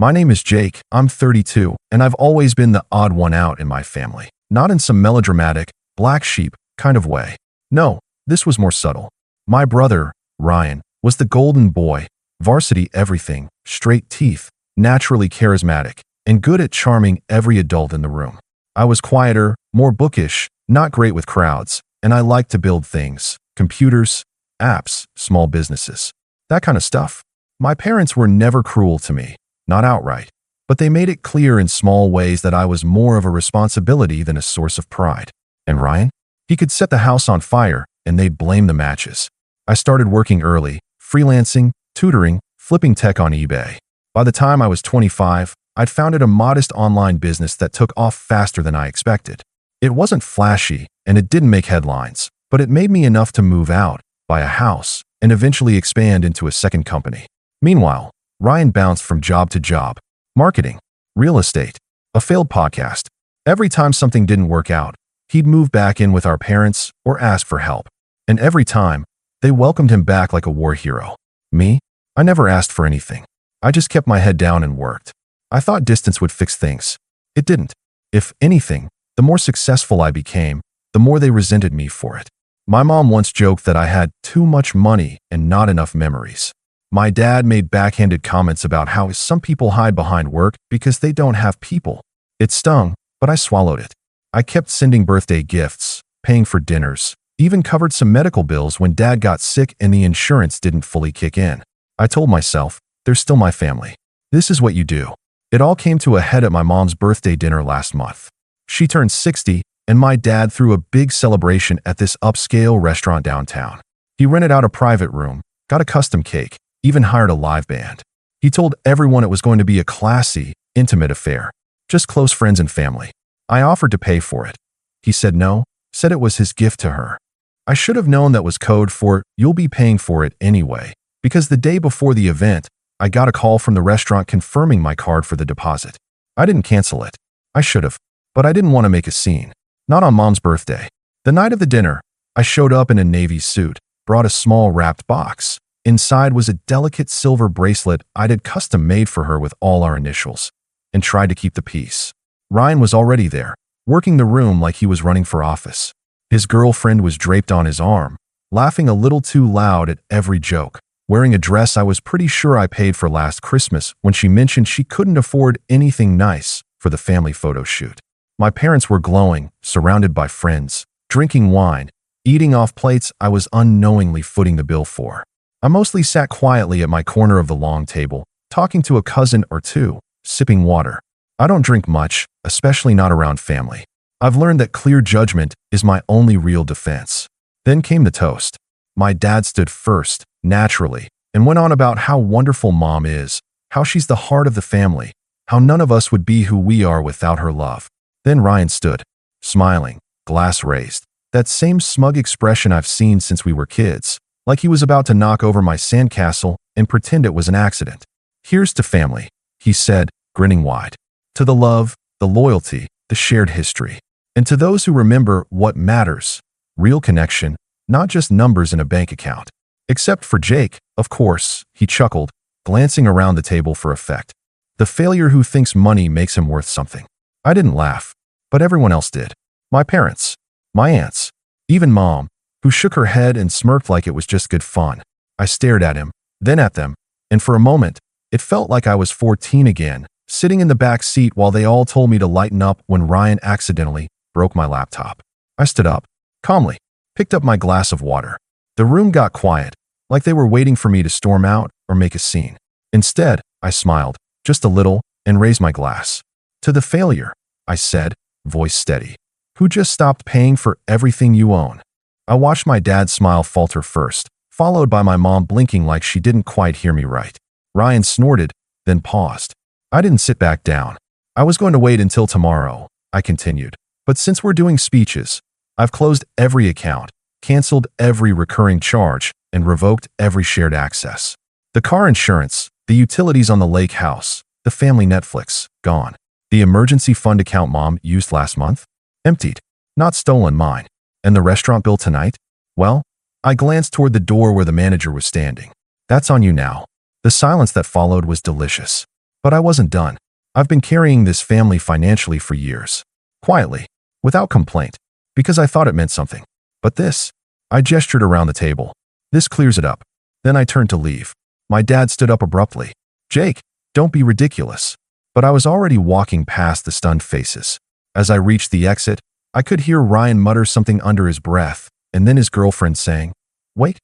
My name is Jake, I'm 32, and I've always been the odd one out in my family. Not in some melodramatic, black sheep kind of way. No, this was more subtle. My brother, Ryan, was the golden boy, varsity everything, straight teeth, naturally charismatic, and good at charming every adult in the room. I was quieter, more bookish, not great with crowds, and I liked to build things, computers, apps, small businesses, that kind of stuff. My parents were never cruel to me, not outright, but they made it clear in small ways that I was more of a responsibility than a source of pride. And Ryan? He could set the house on fire, and they'd blame the matches. I started working early, freelancing, tutoring, flipping tech on eBay. By the time I was 25, I'd founded a modest online business that took off faster than I expected. It wasn't flashy, and it didn't make headlines, but it made me enough to move out, buy a house, and eventually expand into a second company. Meanwhile, Ryan bounced from job to job, marketing, real estate, a failed podcast. Every time something didn't work out, he'd move back in with our parents or ask for help. And every time, they welcomed him back like a war hero. Me? I never asked for anything. I just kept my head down and worked. I thought distance would fix things. It didn't. If anything, the more successful I became, the more they resented me for it. My mom once joked that I had too much money and not enough memories. My dad made backhanded comments about how some people hide behind work because they don't have people. It stung, but I swallowed it. I kept sending birthday gifts, paying for dinners, even covered some medical bills when dad got sick and the insurance didn't fully kick in. I told myself, they're still my family. This is what you do. It all came to a head at my mom's birthday dinner last month. She turned 60, and my dad threw a big celebration at this upscale restaurant downtown. He rented out a private room, got a custom cake, even hired a live band. He told everyone it was going to be a classy, intimate affair, just close friends and family. I offered to pay for it. He said no, said it was his gift to her. I should have known that was code for, you'll be paying for it anyway, because the day before the event, I got a call from the restaurant confirming my card for the deposit. I didn't cancel it. I should have, but I didn't want to make a scene. Not on Mom's birthday. The night of the dinner, I showed up in a navy suit, brought a small wrapped box. Inside was a delicate silver bracelet I'd had custom made for her with all our initials, and tried to keep the peace. Ryan was already there, working the room like he was running for office. His girlfriend was draped on his arm, laughing a little too loud at every joke, wearing a dress I was pretty sure I paid for last Christmas when she mentioned she couldn't afford anything nice for the family photo shoot. My parents were glowing, surrounded by friends, drinking wine, eating off plates I was unknowingly footing the bill for. I mostly sat quietly at my corner of the long table, talking to a cousin or two, sipping water. I don't drink much, especially not around family. I've learned that clear judgment is my only real defense. Then came the toast. My dad stood first, naturally, and went on about how wonderful Mom is, how she's the heart of the family, how none of us would be who we are without her love. Then Ryan stood, smiling, glass raised, that same smug expression I've seen since we were kids, like he was about to knock over my sandcastle and pretend it was an accident. Here's to family, he said, grinning wide. To the love, the loyalty, the shared history. And to those who remember what matters, real connection, not just numbers in a bank account. Except for Jake, of course, he chuckled, glancing around the table for effect. The failure who thinks money makes him worth something. I didn't laugh, but everyone else did. My parents, my aunts, even Mom, who shook her head and smirked like it was just good fun. I stared at him, then at them, and for a moment, it felt like I was 14 again, sitting in the back seat while they all told me to lighten up when Ryan accidentally broke my laptop. I stood up, calmly, picked up my glass of water. The room got quiet, like they were waiting for me to storm out or make a scene. Instead, I smiled, just a little, and raised my glass. To the failure, I said, voice steady, who just stopped paying for everything you own. I watched my dad smile falter first, followed by my mom blinking like she didn't quite hear me right. Ryan snorted, then paused. I didn't sit back down. I was going to wait until tomorrow, I continued. But since we're doing speeches, I've closed every account, canceled every recurring charge, and revoked every shared access. The car insurance, the utilities on the lake house, the family Netflix, gone. The emergency fund account Mom used last month? Emptied. Not stolen mine. And the restaurant bill tonight? Well, I glanced toward the door where the manager was standing. That's on you now. The silence that followed was delicious. But I wasn't done. I've been carrying this family financially for years. Quietly, without complaint, because I thought it meant something. But this, I gestured around the table. This clears it up. Then I turned to leave. My dad stood up abruptly. Jake, don't be ridiculous. But I was already walking past the stunned faces. As I reached the exit, I could hear Ryan mutter something under his breath, and then his girlfriend saying, "Wait,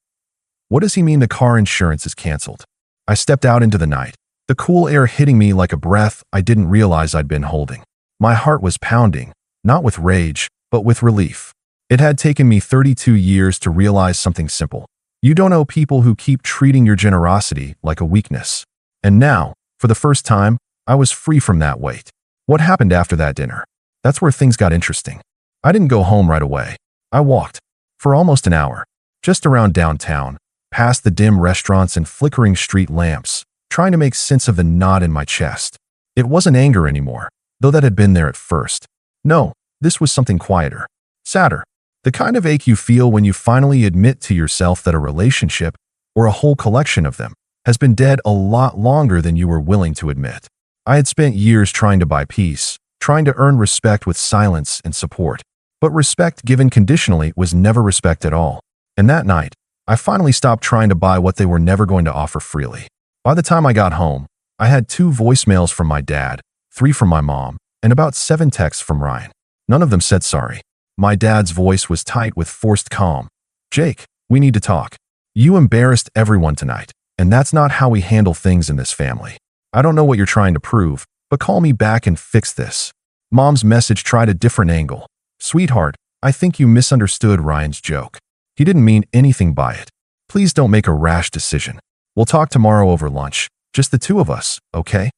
what does he mean the car insurance is canceled?" I stepped out into the night, the cool air hitting me like a breath I didn't realize I'd been holding. My heart was pounding, not with rage, but with relief. It had taken me 32 years to realize something simple. You don't owe people who keep treating your generosity like a weakness. And now, for the first time, I was free from that weight. What happened after that dinner? That's where things got interesting. I didn't go home right away. I walked, for almost an hour, just around downtown, past the dim restaurants and flickering street lamps, trying to make sense of the knot in my chest. It wasn't anger anymore, though that had been there at first. No, this was something quieter, sadder. The kind of ache you feel when you finally admit to yourself that a relationship, or a whole collection of them, has been dead a lot longer than you were willing to admit. I had spent years trying to buy peace, trying to earn respect with silence and support. But respect given conditionally was never respect at all. And that night, I finally stopped trying to buy what they were never going to offer freely. By the time I got home, I had 2 voicemails from my dad, 3 from my mom, and about 7 texts from Ryan. None of them said sorry. My dad's voice was tight with forced calm. "Jake, we need to talk. You embarrassed everyone tonight, and that's not how we handle things in this family. I don't know what you're trying to prove, but call me back and fix this." Mom's message tried a different angle. "Sweetheart, I think you misunderstood Ryan's joke. He didn't mean anything by it. Please don't make a rash decision. We'll talk tomorrow over lunch, just the 2 of us, okay?"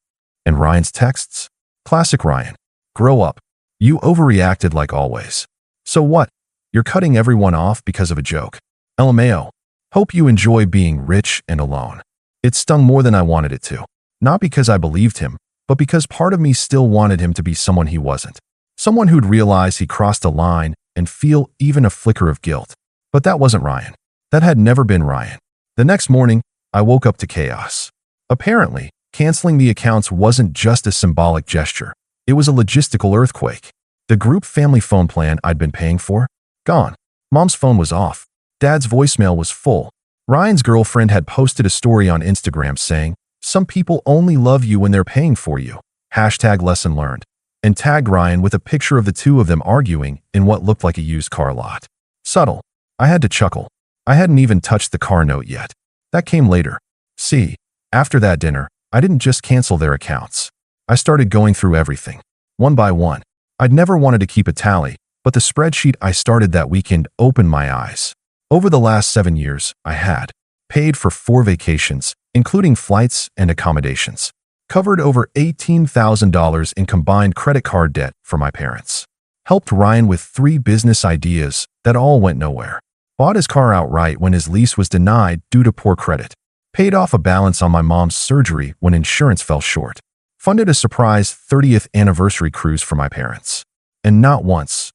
And Ryan's texts? Classic Ryan. "Grow up. You overreacted like always. So what? You're cutting everyone off because of a joke. LMAO. Hope you enjoy being rich and alone." It stung more than I wanted it to. Not because I believed him, but because part of me still wanted him to be someone he wasn't. Someone who'd realize he crossed a line and feel even a flicker of guilt. But that wasn't Ryan. That had never been Ryan. The next morning, I woke up to chaos. Apparently, canceling the accounts wasn't just a symbolic gesture. It was a logistical earthquake. The group family phone plan I'd been paying for? Gone. Mom's phone was off. Dad's voicemail was full. Ryan's girlfriend had posted a story on Instagram saying, "Some people only love you when they're paying for you." #lesson learned. And tagged Ryan with a picture of the 2 of them arguing in what looked like a used car lot. Subtle. I had to chuckle. I hadn't even touched the car note yet. That came later. See, after that dinner, I didn't just cancel their accounts. I started going through everything, one by one. I'd never wanted to keep a tally, but the spreadsheet I started that weekend opened my eyes. Over the last 7 years, I had paid for 4 vacations, including flights and accommodations, covered over $18,000 in combined credit card debt for my parents, helped Ryan with 3 business ideas that all went nowhere, bought his car outright when his lease was denied due to poor credit, paid off a balance on my mom's surgery when insurance fell short, funded a surprise 30th anniversary cruise for my parents. And not once,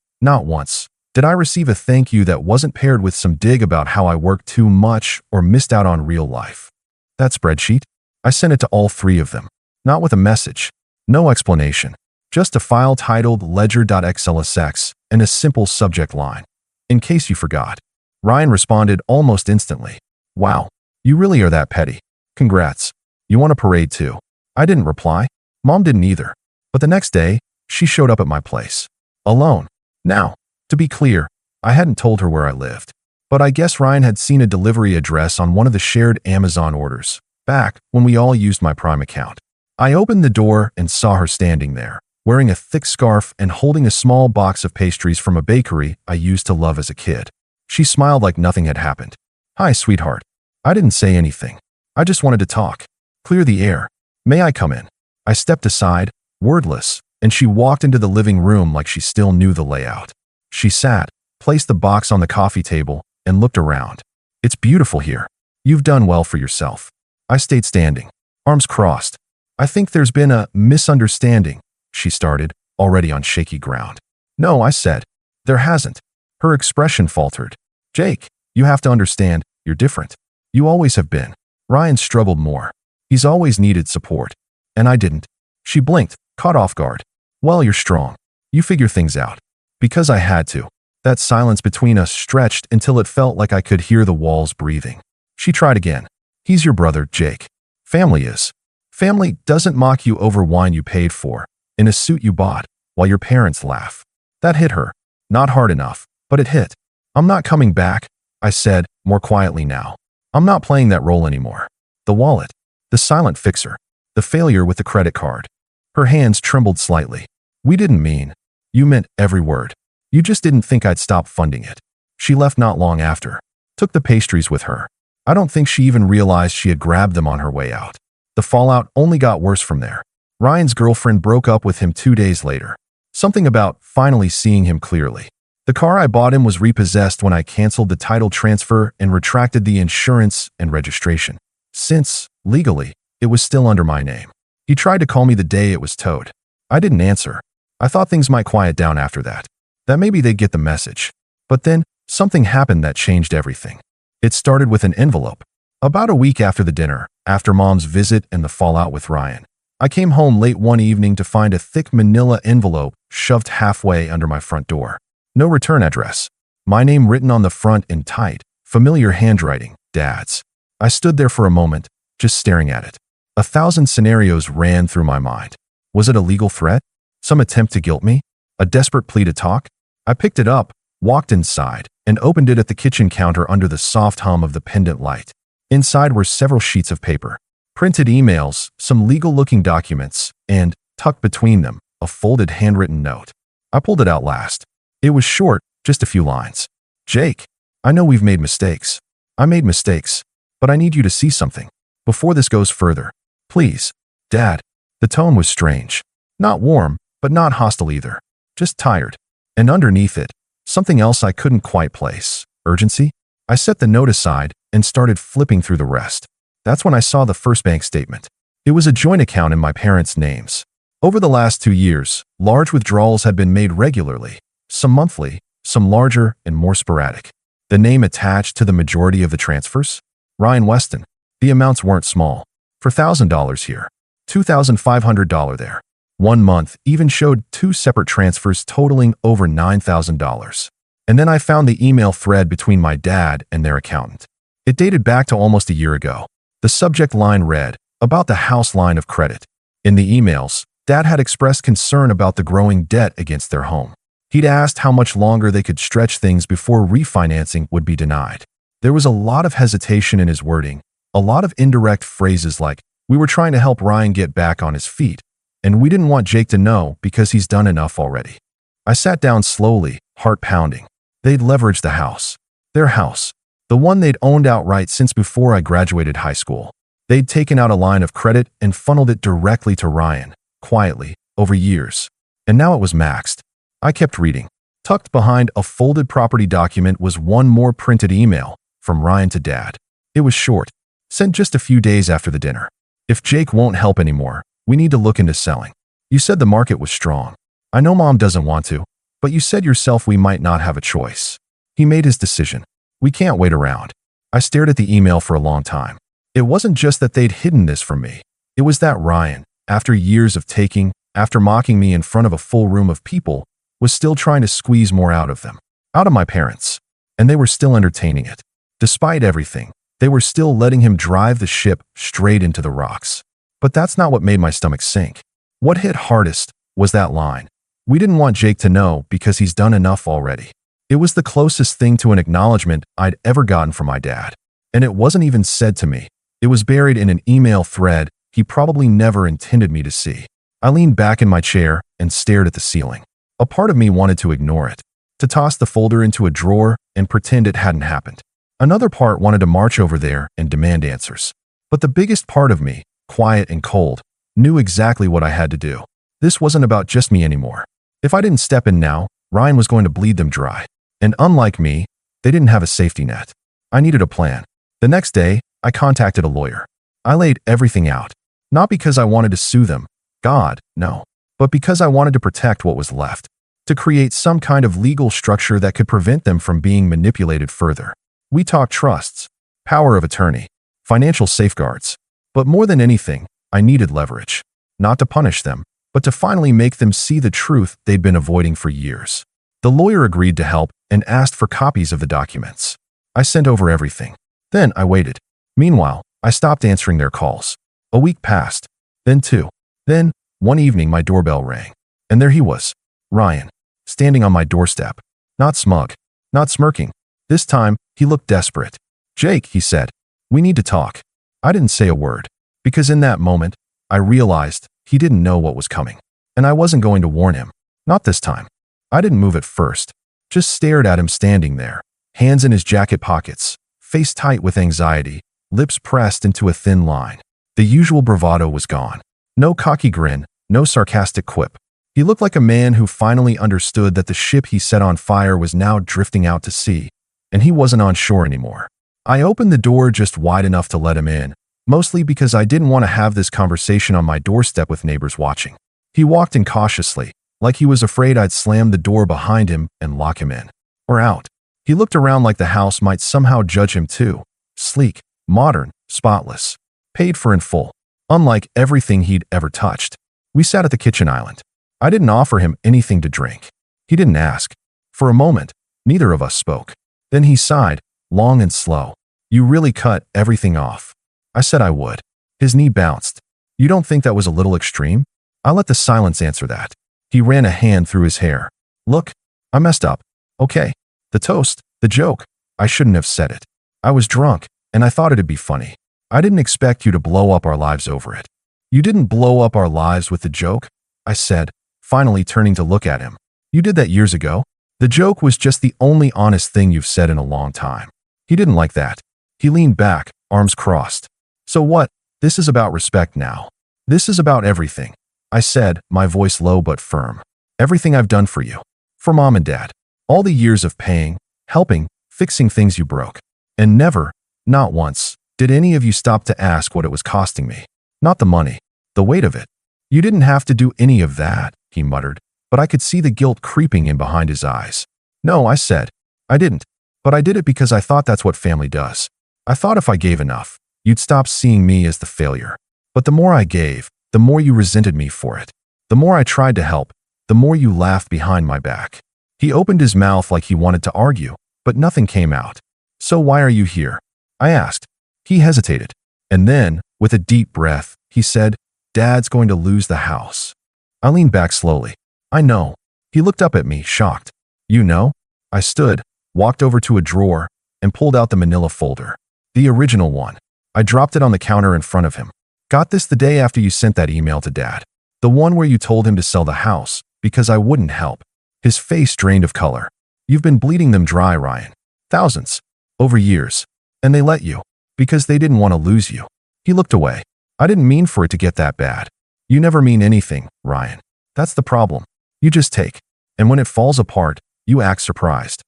did I receive a thank you that wasn't paired with some dig about how I worked too much or missed out on real life. That spreadsheet? I sent it to all 3 of them. Not with a message, no explanation, just a file titled ledger.xlsx and a simple subject line. "In case you forgot." Ryan responded almost instantly. "Wow, you really are that petty. Congrats. You want a parade too?" I didn't reply. Mom didn't either. But the next day, she showed up at my place. Alone. Now, to be clear, I hadn't told her where I lived. But I guess Ryan had seen a delivery address on one of the shared Amazon orders, back when we all used my Prime account. I opened the door and saw her standing there, wearing a thick scarf and holding a small box of pastries from a bakery I used to love as a kid. She smiled like nothing had happened. "Hi, sweetheart." I didn't say anything. I just wanted to talk. Clear the air. "May I come in?" I stepped aside, wordless, and she walked into the living room like she still knew the layout. She sat, placed the box on the coffee table, and looked around. "It's beautiful here. You've done well for yourself." I stayed standing, arms crossed. "I think there's been a misunderstanding," she started, already on shaky ground. "No," I said. "There hasn't." Her expression faltered. "Jake, you have to understand, you're different. You always have been." Ryan struggled more. He's always needed support. And I didn't. She blinked, caught off guard. Well, you're strong. You figure things out. Because I had to. That silence between us stretched until it felt like I could hear the walls breathing. She tried again. He's your brother, Jake. Family is. Family doesn't mock you over wine you paid for, in a suit you bought, while your parents laugh. That hit her. Not hard enough, but it hit. I'm not coming back, I said, more quietly now. I'm not playing that role anymore. The wallet. The silent fixer. The failure with the credit card. Her hands trembled slightly. We didn't mean. You meant every word. You just didn't think I'd stop funding it. She left not long after. Took the pastries with her. I don't think she even realized she had grabbed them on her way out. The fallout only got worse from there. Ryan's girlfriend broke up with him 2 days later. Something about finally seeing him clearly. The car I bought him was repossessed when I canceled the title transfer and retracted the insurance and registration. Since, legally, it was still under my name. He tried to call me the day it was towed. I didn't answer. I thought things might quiet down after that. That maybe they'd get the message. But then, something happened that changed everything. It started with an envelope. About a week after the dinner, after Mom's visit and the fallout with Ryan, I came home late one evening to find a thick manila envelope shoved halfway under my front door. No return address. My name written on the front in tight, familiar handwriting, Dad's. I stood there for a moment, just staring at it. 1,000 scenarios ran through my mind. Was it a legal threat? Some attempt to guilt me? A desperate plea to talk? I picked it up, walked inside, and opened it at the kitchen counter under the soft hum of the pendant light. Inside were several sheets of paper, printed emails, some legal-looking documents, and, tucked between them, a folded handwritten note. I pulled it out last. It was short, just a few lines. Jake, I know we've made mistakes. I made mistakes, but I need you to see something. Before this goes further, please. Dad. The tone was strange. Not warm, but not hostile either. Just tired. And underneath it, something else I couldn't quite place. Urgency? I set the note aside and started flipping through the rest. That's when I saw the first bank statement. It was a joint account in my parents' names. Over the last 2 years, large withdrawals had been made regularly, some monthly, some larger and more sporadic. The name attached to the majority of the transfers? Ryan Weston. The amounts weren't small. For $1,000 here, $2,500 there. 1 month even showed 2 separate transfers totaling over $9,000. And then I found the email thread between my dad and their accountant. It dated back to almost a year ago. The subject line read, about the house line of credit. In the emails, Dad had expressed concern about the growing debt against their home. He'd asked how much longer they could stretch things before refinancing would be denied. There was a lot of hesitation in his wording, a lot of indirect phrases like, we were trying to help Ryan get back on his feet, and we didn't want Jake to know because he's done enough already. I sat down slowly, heart pounding. They'd leveraged the house. Their house. The one they'd owned outright since before I graduated high school. They'd taken out a line of credit and funneled it directly to Ryan, quietly, over years. And now it was maxed. I kept reading. Tucked behind a folded property document was one more printed email from Ryan to Dad. It was short, sent just a few days after the dinner. If Jake won't help anymore, we need to look into selling. You said the market was strong. I know Mom doesn't want to, but you said yourself we might not have a choice. He made his decision. We can't wait around. I stared at the email for a long time. It wasn't just that they'd hidden this from me. It was that Ryan, after years of taking, after mocking me in front of a full room of people, was still trying to squeeze more out of them. Out of my parents. And they were still entertaining it. Despite everything, they were still letting him drive the ship straight into the rocks. But that's not what made my stomach sink. What hit hardest was that line. We didn't want Jake to know because he's done enough already. It was the closest thing to an acknowledgement I'd ever gotten from my dad. And it wasn't even said to me. It was buried in an email thread he probably never intended me to see. I leaned back in my chair and stared at the ceiling. A part of me wanted to ignore it, to toss the folder into a drawer and pretend it hadn't happened. Another part wanted to march over there and demand answers. But the biggest part of me, quiet and cold, knew exactly what I had to do. This wasn't about just me anymore. If I didn't step in now, Ryan was going to bleed them dry. And unlike me, they didn't have a safety net. I needed a plan. The next day, I contacted a lawyer. I laid everything out. Not because I wanted to sue them. God, no. But because I wanted to protect what was left. To create some kind of legal structure that could prevent them from being manipulated further. We talked trusts, power of attorney, financial safeguards. But more than anything, I needed leverage. not to punish them, but to finally make them see the truth they'd been avoiding for years. The lawyer agreed to help and asked for copies of the documents. I sent over everything. Then I waited. Meanwhile, I stopped answering their calls. A week passed. Then two. Then, one evening my doorbell rang. And there he was, Ryan, standing on my doorstep. Not smug. Not smirking. This time, he looked desperate. "Jake," he said, "we need to talk." I didn't say a word, because in that moment, I realized he didn't know what was coming. And I wasn't going to warn him. Not this time. I didn't move at first. Just stared at him standing there, hands in his jacket pockets, face tight with anxiety, lips pressed into a thin line. The usual bravado was gone. No cocky grin, no sarcastic quip. He looked like a man who finally understood that the ship he set on fire was now drifting out to sea, and he wasn't on shore anymore. I opened the door just wide enough to let him in, mostly because I didn't want to have this conversation on my doorstep with neighbors watching. He walked in cautiously, like he was afraid I'd slam the door behind him and lock him in. Or out. He looked around like the house might somehow judge him too. Sleek, modern, spotless. Paid for in full. Unlike everything he'd ever touched. We sat at the kitchen island. I didn't offer him anything to drink. He didn't ask. For a moment, neither of us spoke. Then he sighed, long and slow. "You really cut everything off." I said I would. His knee bounced. "You don't think that was a little extreme?" I let the silence answer that. He ran a hand through his hair. "Look, I messed up. Okay. The toast, the joke. I shouldn't have said it. I was drunk, and I thought it'd be funny. I didn't expect you to blow up our lives over it." "You didn't blow up our lives with the joke," I said, finally turning to look at him. "You did that years ago. The joke was just the only honest thing you've said in a long time." He didn't like that. He leaned back, arms crossed. "So what? This is about respect now. This is about everything," I said, my voice low but firm. "Everything I've done for you. For Mom and Dad. All the years of paying, helping, fixing things you broke. And never, not once, did any of you stop to ask what it was costing me. Not the money. The weight of it. You didn't have to do any of that," he muttered, but I could see the guilt creeping in behind his eyes. "No," I said. "I didn't. But I did it because I thought that's what family does. I thought if I gave enough, you'd stop seeing me as the failure. But the more I gave, the more you resented me for it. The more I tried to help, the more you laughed behind my back." He opened his mouth like he wanted to argue, but nothing came out. "So why are you here?" I asked. He hesitated. And then, with a deep breath, he said, "Dad's going to lose the house." I leaned back slowly. "I know." He looked up at me, shocked. "You know?" I stood, walked over to a drawer, and pulled out the manila folder. The original one. I dropped it on the counter in front of him. "Got this the day after you sent that email to Dad. The one where you told him to sell the house, because I wouldn't help." His face drained of color. "You've been bleeding them dry, Ryan. Thousands. Over years. And they let you. Because they didn't want to lose you." He looked away. "I didn't mean for it to get that bad. You never mean anything, Ryan. That's the problem. You just take. And when it falls apart, you act surprised."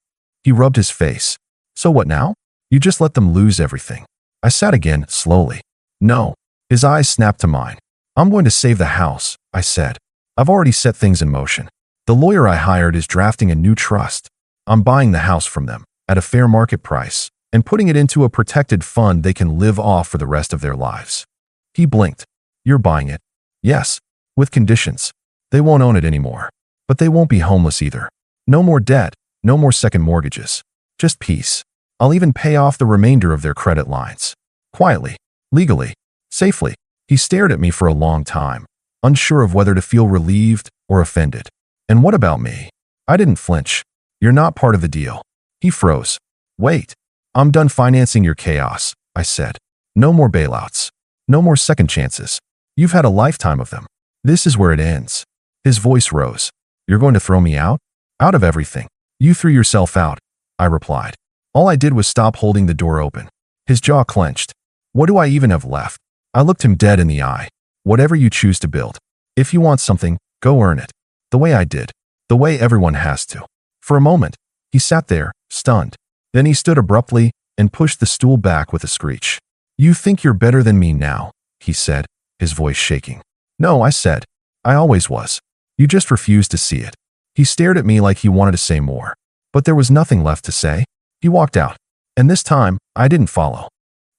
He rubbed his face. "So what now? You just let them lose everything." I sat again, slowly. "No." His eyes snapped to mine. "I'm going to save the house," I said. "I've already set things in motion. The lawyer I hired is drafting a new trust. I'm buying the house from them, at a fair market price, and putting it into a protected fund they can live off for the rest of their lives." He blinked. "You're buying it?" "Yes. With conditions. They won't own it anymore. But they won't be homeless either. No more debt. No more second mortgages. Just peace. I'll even pay off the remainder of their credit lines. Quietly. Legally. Safely." He stared at me for a long time, unsure of whether to feel relieved or offended. "And what about me?" I didn't flinch. "You're not part of the deal." He froze. "Wait. I'm done financing your chaos," I said. "No more bailouts. No more second chances. You've had a lifetime of them. This is where it ends." His voice rose. "You're going to throw me out?" "Out of everything. You threw yourself out," I replied. All I did was stop holding the door open. His jaw clenched. "What do I even have left?" I looked him dead in the eye. "Whatever you choose to build. If you want something, go earn it. The way I did. The way everyone has to." For a moment, he sat there, stunned. Then he stood abruptly and pushed the stool back with a screech. "You think you're better than me now," he said, his voice shaking. "No," I said. "I always was. You just refused to see it." He stared at me like he wanted to say more. But there was nothing left to say. He walked out. And this time, I didn't follow.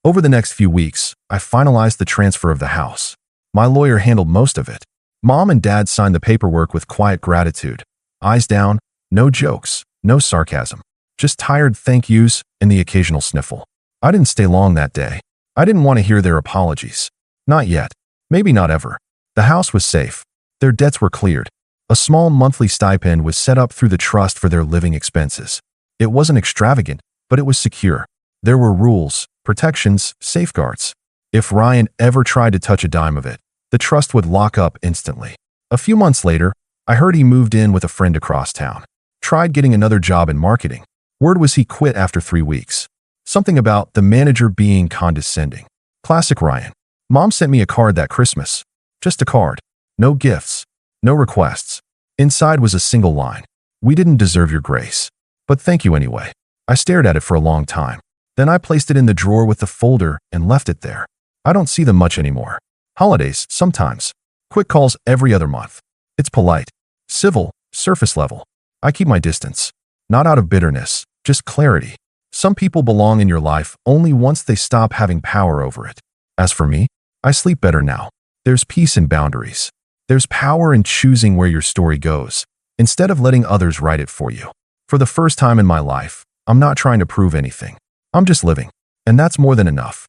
Over the next few weeks, I finalized the transfer of the house. My lawyer handled most of it. Mom and Dad signed the paperwork with quiet gratitude. Eyes down, no jokes, no sarcasm. Just tired thank yous and the occasional sniffle. I didn't stay long that day. I didn't want to hear their apologies. Not yet. Maybe not ever. The house was safe. Their debts were cleared. A small monthly stipend was set up through the trust for their living expenses. It wasn't extravagant, but it was secure. There were rules, protections, safeguards. If Ryan ever tried to touch a dime of it, the trust would lock up instantly. A few months later, I heard he moved in with a friend across town. Tried getting another job in marketing. Word was he quit after 3 weeks. Something about the manager being condescending. Classic Ryan. Mom sent me a card that Christmas. Just a card. No gifts. No requests. Inside was a single line. We didn't deserve your grace. But thank you anyway. I stared at it for a long time. Then I placed it in the drawer with the folder and left it there. I don't see them much anymore. Holidays, sometimes. Quick calls every other month. It's polite. Civil, surface level. I keep my distance. Not out of bitterness, just clarity. Some people belong in your life only once they stop having power over it. As for me, I sleep better now. There's peace in boundaries. There's power in choosing where your story goes, instead of letting others write it for you. For the first time in my life, I'm not trying to prove anything. I'm just living. And that's more than enough.